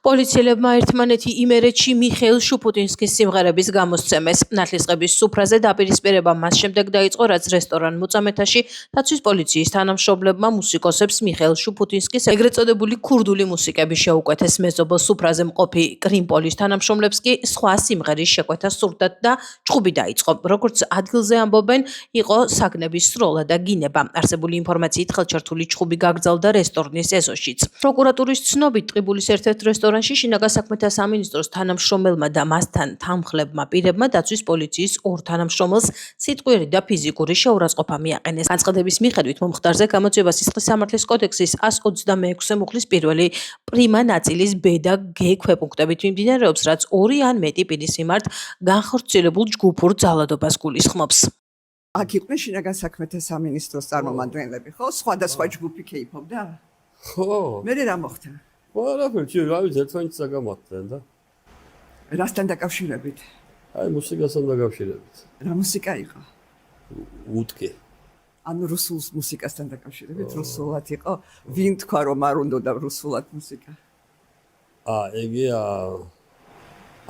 პოლიციელებმა ერთმანეთი იმერეთში მიხეილ შუპუტინსკის სიმღერების გამოსცემეს. ნათლისღების სუფრაზე დაპირისპირება მას შემდეგ დაიწყო, რაც რესტორან მოწამეთაში დაცვის პოლიციის თანამშრომლებმა მუსიკოსებს მიხეილ შუპუტინსკის ეგრეთ წოდებული ქურდული მუსიკები შეუკვეთეს. მეზობელ სუფრაზე მყოფი კრიმპოლის თანამშრომლებს კი სხვა სიმღერის შეკვეთა სურდათ და ჭუბი დაიწყო. როგორც ადგილზე ამბობენ, იყო საგნების სროლა და გინება. არსებული ინფორმაციით ხელჩართული ჭუბი გაგრძელდა რესტორნის ეზოშიც. პროკურატურის ცნობით ტყიბულის ერთ-ერთ რესტორანში შინაგან საქმეთა სამინისტროს თანამშრომელმა და მასთან თანმხლებმა პირებმა დაცვის პოლიციის ორ თანამშრომელს სიტყვიერი და ფიზიკური შეურაცხყოფა მიაყენეს. განცხადების მიხედვით მომხდარზე გამოძიება სისხლის სამართლის კოდექსის 126 მუხლის პირველი პრიმა ნაწილის B და G ქვეპუნქტებით მიმდინარეობს, რაც ორი ან მეტი პირის მიმართ განხორციელებულ ჯგუფურ ძალადობას გულისხმობს. აქ იყვნენ შინაგან საქმეთა სამინისტროს წარმომადგენლები, ხო? სხვადასხვა ჯგუფი ქეიფობდა? ხო. მე რა მოხდა? არაფერი, რა ვიცი, ერთმანეთს აგამართლენ და რასთან დაკავშირებით? აი მუსიკასთან დაკავშირებით. რა მუსიკა იყო? უტკი. ანუ რუსულ მუსიკასთან დაკავშირებით, რუსულად იყო? ვინ თქვა რომ არ უნდა რუსულად მუსიკა? ეგია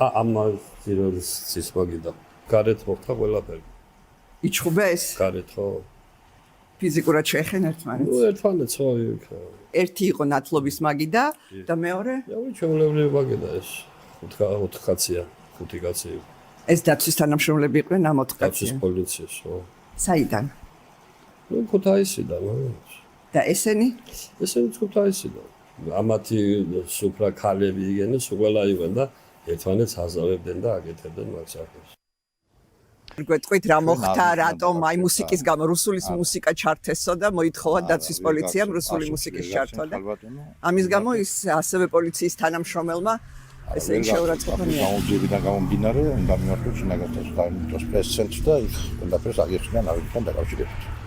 ამას ძიროს მაგიდა. გარეთ მოხდა ყველაფერი. იჩხუბა ეს? გარეთ ხო? ფიზიკურად შეეხენ ერთმანეთს? ერთმანეთს ხო იქ. ერთი იყო ნათლობის მაგიდა და მეორე? ჩვეულებრივი მაგიდა ეს. 4 კაცია, 5 კაცი. ეს დაცვის თანამშრომლები იყვნენ ამ 4 კაცი? დაცვის პოლიციის, ხო. საიდან? ქუთაისიდან. და ესენი? ესენი ქუთაისიდან. ამათი სუფრა ქალები იგენენ, ყველა იყვნენ და ერთმანეთს აზავებდნენ და აკეთებდნენ მაგ საქმეს. გვეტყვით რა მოხდა, რატომ აი მუსიკის გამო რუსული მუსიკა ჩართესო და მოითხოვა დაცვის პოლიციამ რუსული მუსიკის ჩართვა და ამის გამო ის ასევე პოლიციის თანამშრომელმა ესე შეურაცხყოფა მიიღო. გამოძიებიდან გამომდინარე, უნდა მიმართოს შინაგან საქმეთა პრეს-ცენტრს და ის ყველაფერს აღიარებდნენ ავებთან დაკავშირებით.